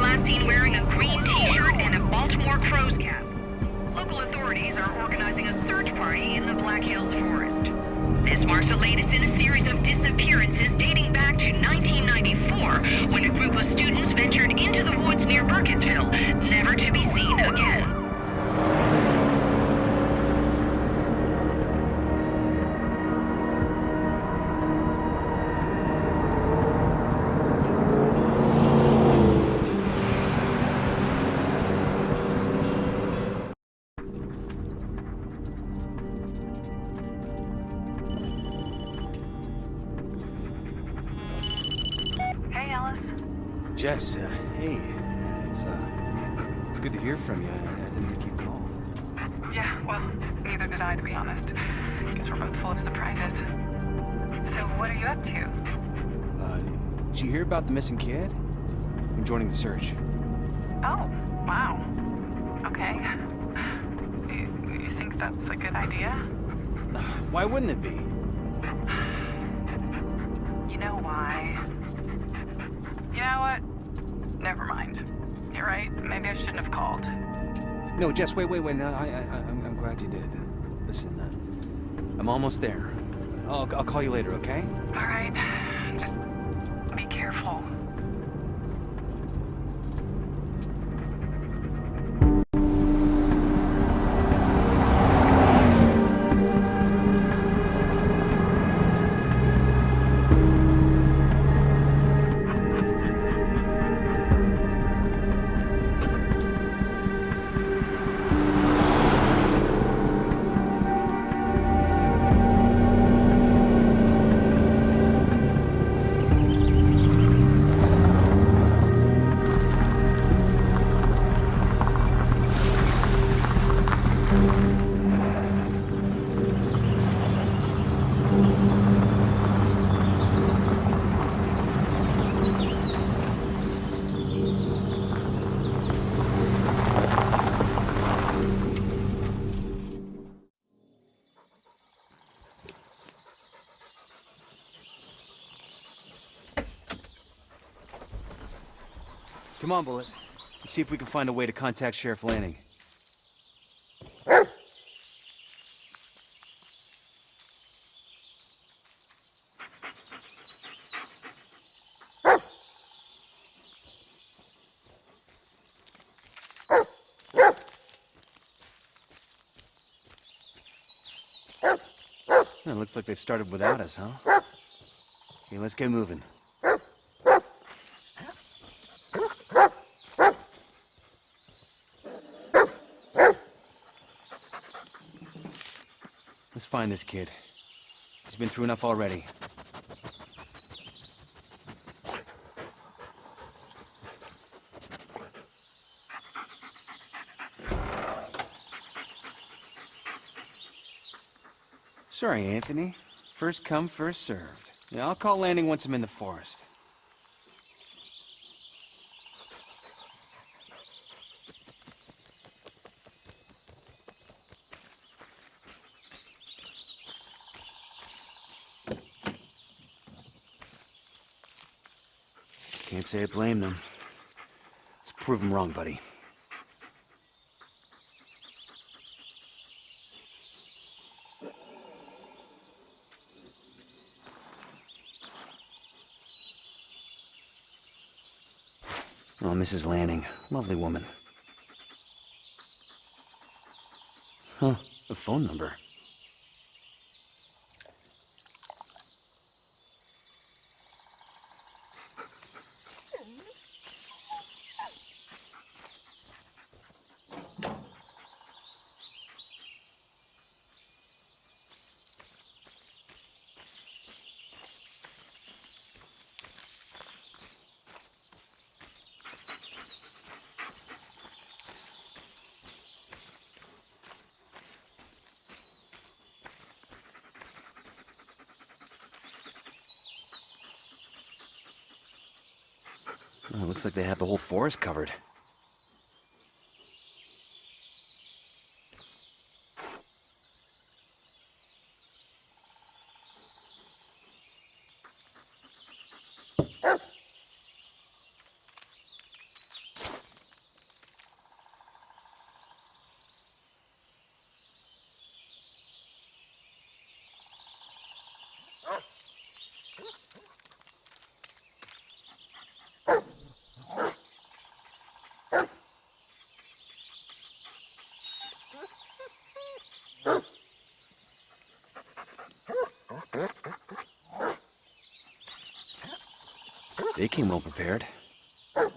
last seen wearing a green t-shirt and a Baltimore Crows cap. Local authorities are organizing a search party in the Black Hills Forest. This marks the latest in a series of disappearances dating back to 1994, when a group of students ventured into the woods near Burkittsville, never to be seen again. Jess, hey, it's good to hear from you. I didn't think you'd call. Yeah, well, neither did I, to be honest. Guess we're both full of surprises. So, what are you up to? Did you hear about the missing kid? I'm joining the search. Oh, wow. Okay. You think that's a good idea? Why wouldn't it be? You know why? You know what? Never mind. You're right. Maybe I shouldn't have called. No, Jess, wait. No, I'm glad you did. Listen, I'm almost there. I'll call you later, okay? All right. Just be careful. Come on, Bullet. Let's see if we can find a way to contact Sheriff Lanning. Well, looks like they've started without us, huh? Okay, let's get moving. Let's find this kid. He's been through enough already. Sorry, Anthony. First come, first served. Yeah, I'll call Lanning once I'm in the forest. Can't say I blame them. Let's prove them wrong, buddy. Oh, Mrs. Lanning. Lovely woman. Huh. A phone number. Oh, looks like they have the whole forest covered. They came well prepared. All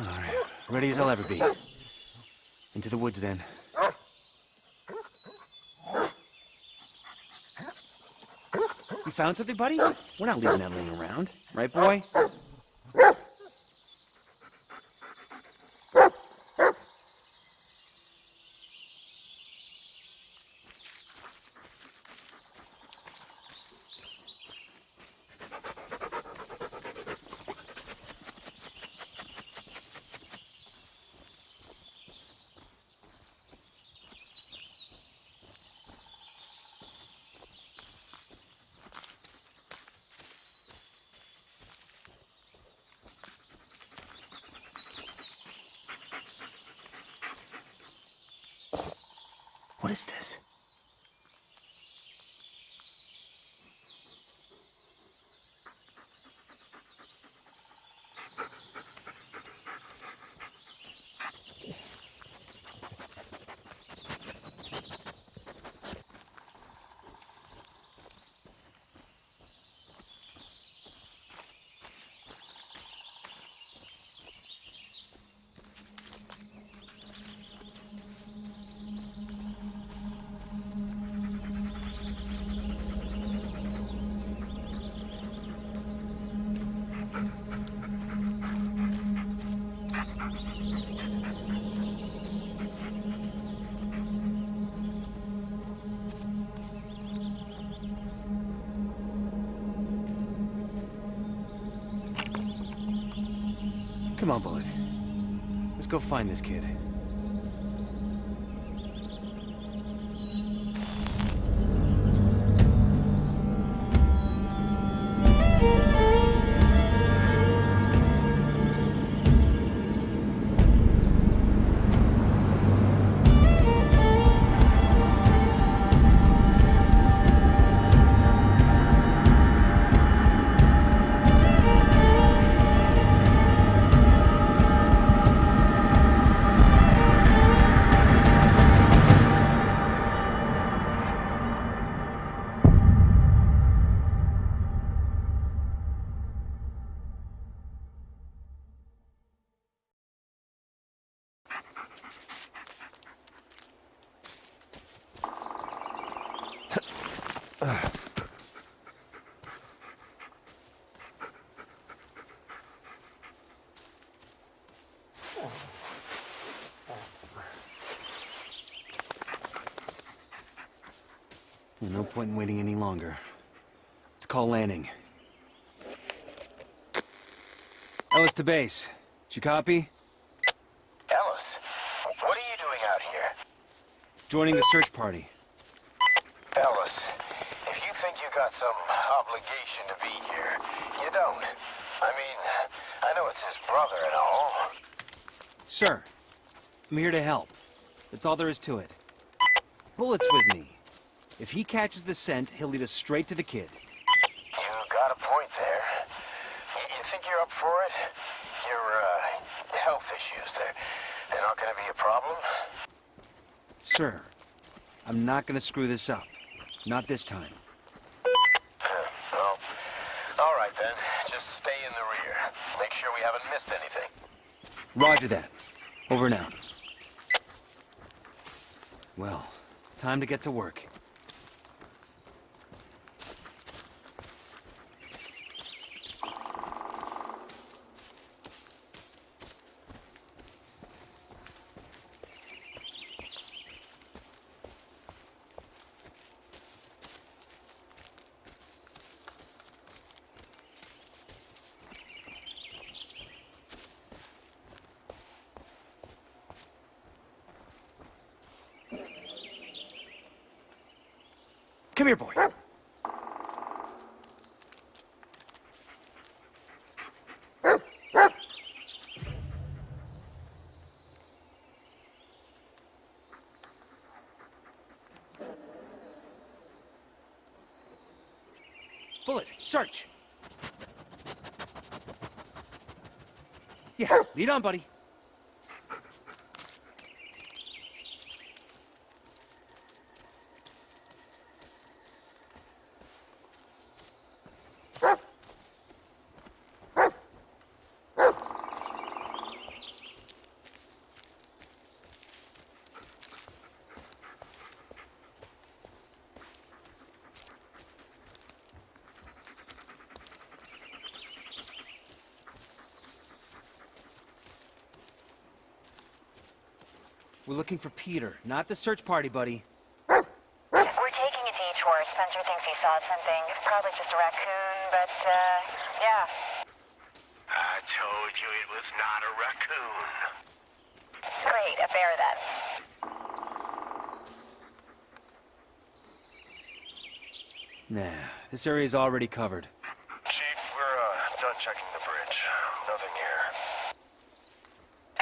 right, ready as I'll ever be. Into the woods then. You found something, buddy? We're not leaving that laying around, right, boy? What is this? Come on, Bullet. Let's go find this kid. No point in waiting any longer. Let's call Lanning. Ellis to base. Did you copy? Ellis, what are you doing out here? Joining the search party. Ellis, if you think you got some obligation to be here, you don't. I mean, I know it's his brother and all. Sir, I'm here to help. That's all there is to it. Bullet's with me. If he catches the scent, he'll lead us straight to the kid. You got a point there. You think you're up for it? Your, health issues, they're not gonna be a problem? Sir, I'm not gonna screw this up. Not this time. Well, all right then. Just stay in the rear. Make sure we haven't missed anything. Roger that. Over and out. Well, time to get to work. Come here, boy. Bullet, search! Yeah, lead on, buddy. We're looking for Peter, not the search party, buddy. We're taking a detour. Spencer thinks he saw something. Probably just a raccoon, but, yeah. I told you it was not a raccoon. Great, a bear then. Nah, this area's already covered. Chief, we're, done checking the bridge. Nothing here.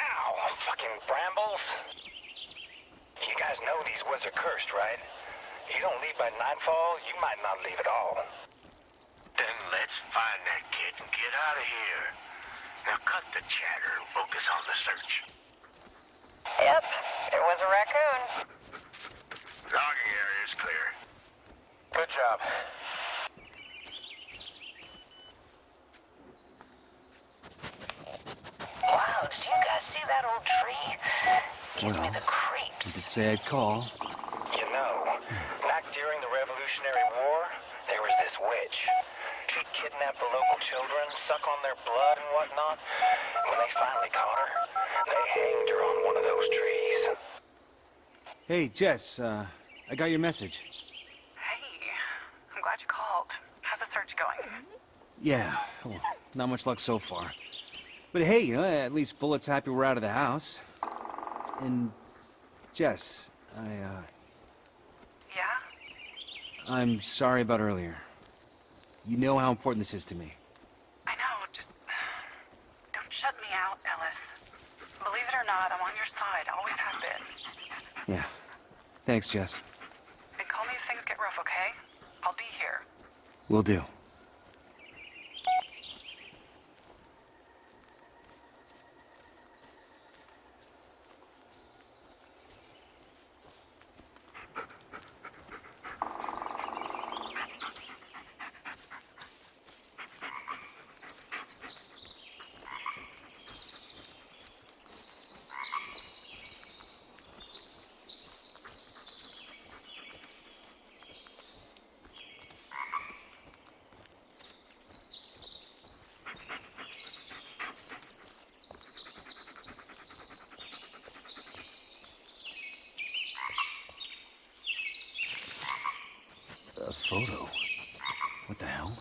Ow! Fucking brambles! You guys know these woods are cursed, right? You don't leave by nightfall, you might not leave at all. Then let's find that kid and get out of here. Now cut the chatter and focus on the search. Yep, it was a raccoon. Logging area is clear. Good job. Wow, did you guys see that old tree? Gives me Well, the creeps. I did say I'd call. You know, back during the Revolutionary War, there was this witch. She'd kidnap the local children, suck on their blood and whatnot. When they finally caught her, they hanged her on one of those trees. Hey, Jess, I got your message. Hey, I'm glad you called. How's the search going? Yeah, well, not much luck so far. But hey, you know, at least Bullet's happy we're out of the house. And, Jess, Yeah? I'm sorry about earlier. You know how important this is to me. I know, just... Don't shut me out, Ellis. Believe it or not, I'm on your side. Always have been. Yeah. Thanks, Jess. And call me if things get rough, okay? I'll be here. Will do. A photo? What the hell?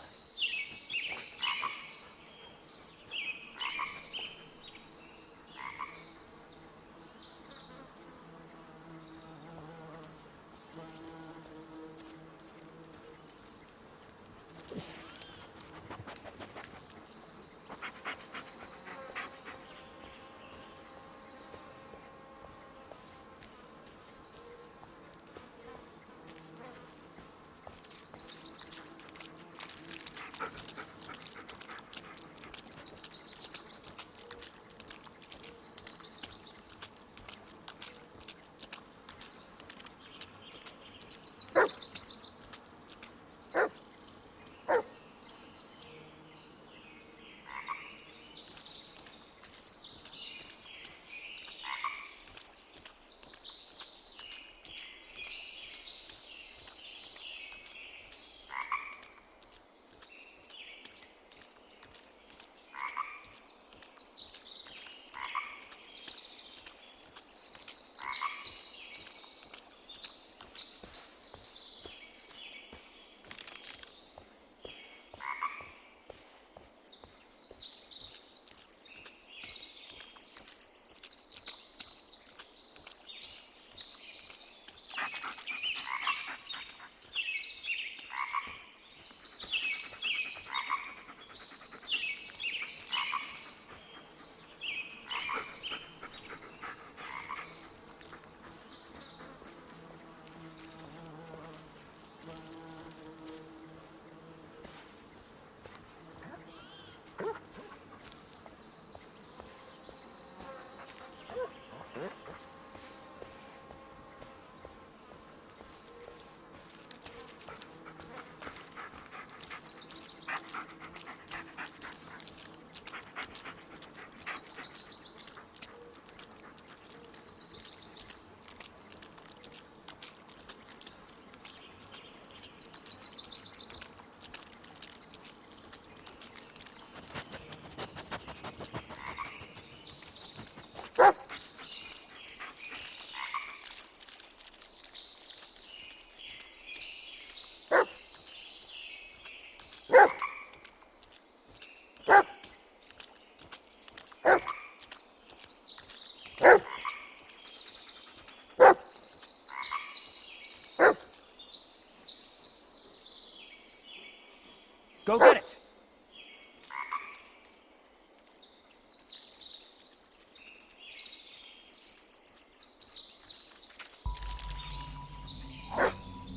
Go get it!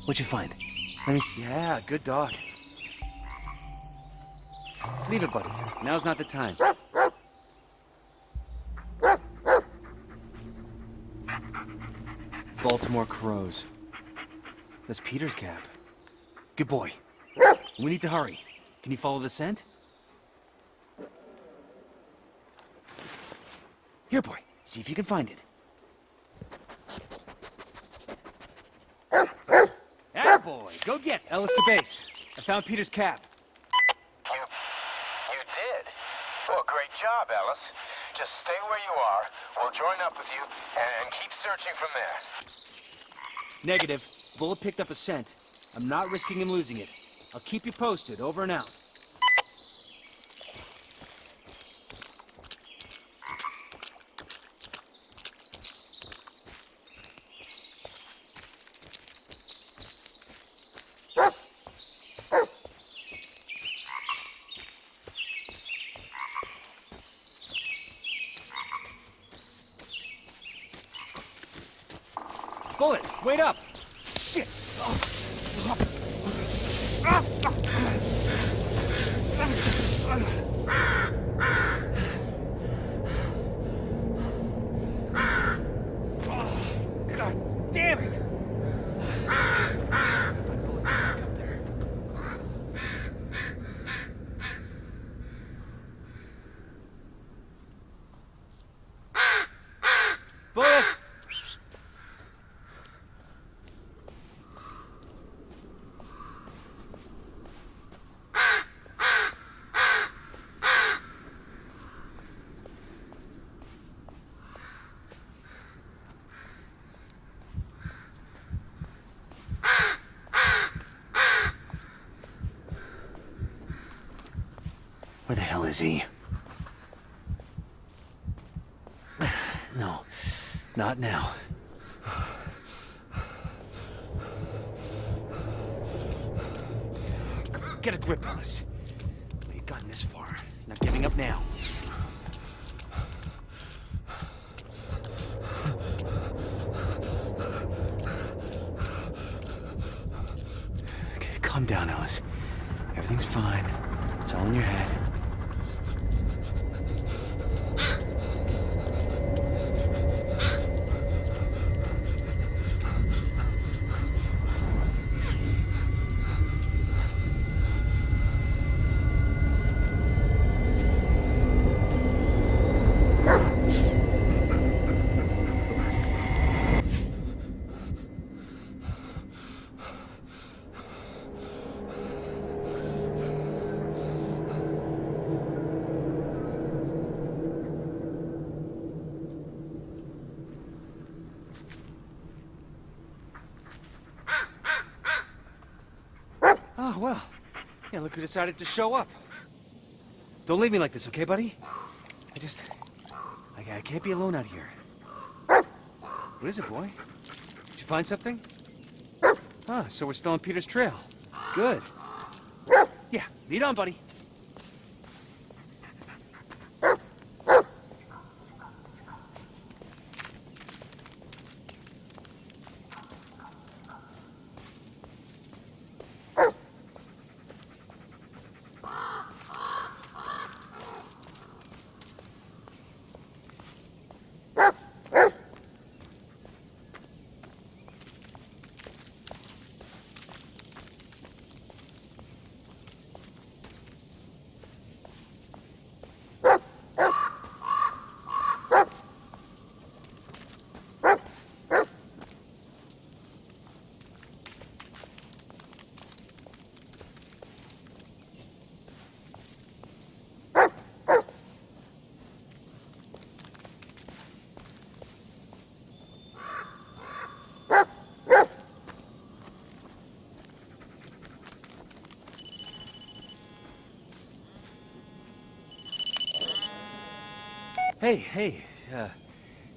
What'd you find? Let me... Yeah, good dog. Leave it, buddy. Now's not the time. Baltimore crows. That's Peter's cap. Good boy. We need to hurry. Can you follow the scent? Here, boy. See if you can find it. Attaboy! Go get Ellis to base. I found Peter's cap. You did? Well, great job, Ellis. Just stay where you are. We'll join up with you and keep searching from there. Negative. Bullet picked up a scent. I'm not risking him losing it. I'll keep you posted. Over and out. Bullet, wait up! Shit! God damn it! My bullet's back up there. Bullet! Where the hell is he? No, not now. Get a grip, Ellis. We've gotten this far. Not giving up now. Okay, calm down, Ellis. Everything's fine. It's all in your head. Oh, well. Yeah, look who decided to show up. Don't leave me like this, okay, buddy? I can't be alone out here. What is it, boy? Did you find something? Ah, so we're still on Peter's trail. Good. Yeah, lead on, buddy.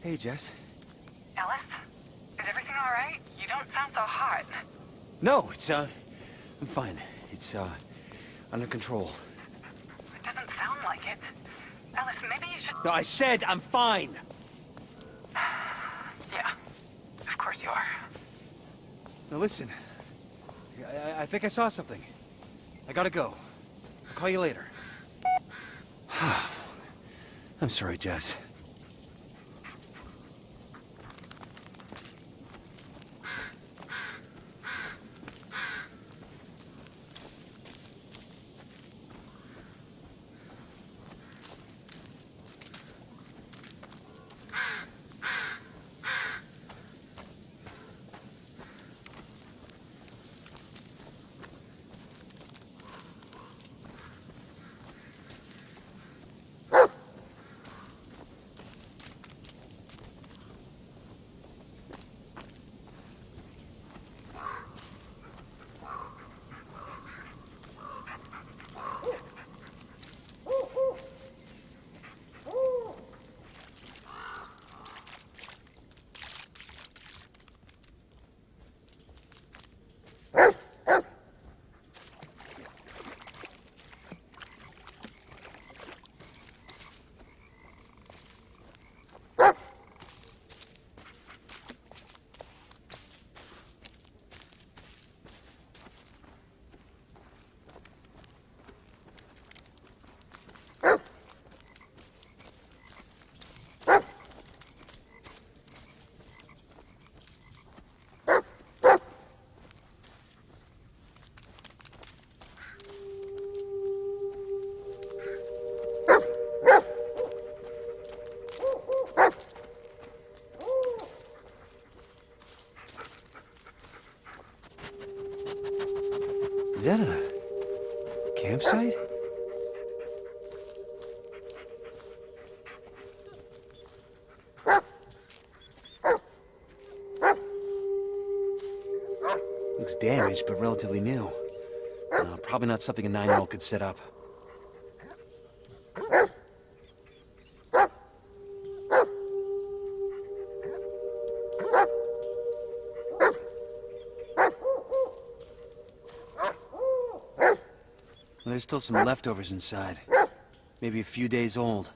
Hey, Jess. Ellis? Is everything all right? You don't sound so hot. No, I'm fine. Under control. It doesn't sound like it. Ellis, maybe you should... No, I said I'm fine! Yeah, of course you are. Now listen. I think I saw something. I gotta go. I'll call you later. I'm sorry, Jess. Is that a campsite? Looks damaged, but relatively new. Probably not something a 9-year-old could set up. There's still some leftovers inside. Maybe a few days old.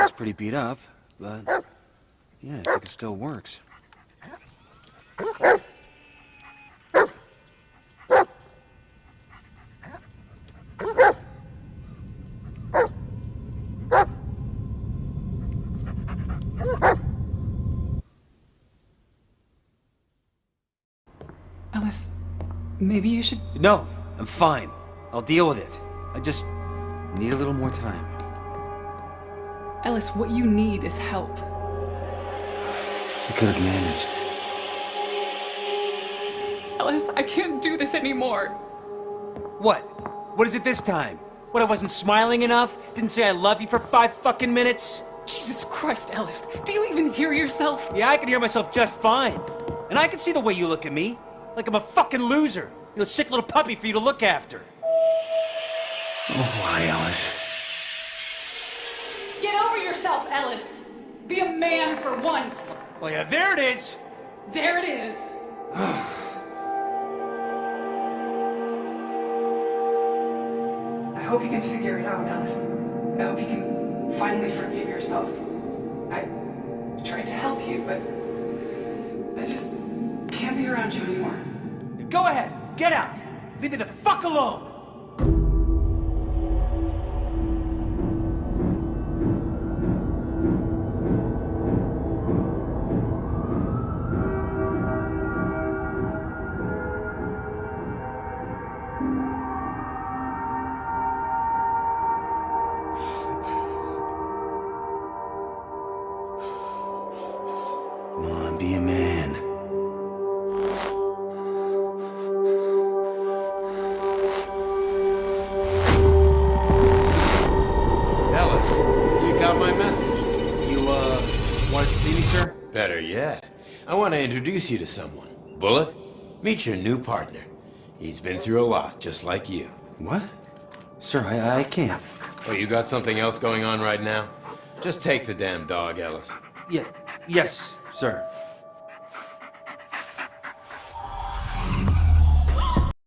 It's pretty beat up, but yeah, I think it still works. Ellis, maybe you should... No, I'm fine. I'll deal with it. I just need a little more time. Ellis, what you need is help. I could have managed. Ellis, I can't do this anymore. What? What is it this time? What, I wasn't smiling enough? Didn't say I love you for 5 fucking minutes? Jesus Christ, Ellis. Do you even hear yourself? Yeah, I can hear myself just fine. And I can see the way you look at me. Like I'm a fucking loser. You're a sick little puppy for you to look after. Oh, why, Alice? Get over yourself, Ellis. Be a man for once. Well, yeah, there it is. There it is. I hope you can figure it out, Ellis. I hope you can finally forgive yourself. I tried to help you, but I just can't be around you anymore. Go ahead. Get out. Leave me the fuck alone. Come on, be a man. Wanted to see me, sir? Better yet, I want to introduce you to someone. Bullet, meet your new partner. He's been through a lot, just like you. What? Sir, I can't. Oh, you got something else going on right now? Just take the damn dog, Ellis. Yeah, yes, sir.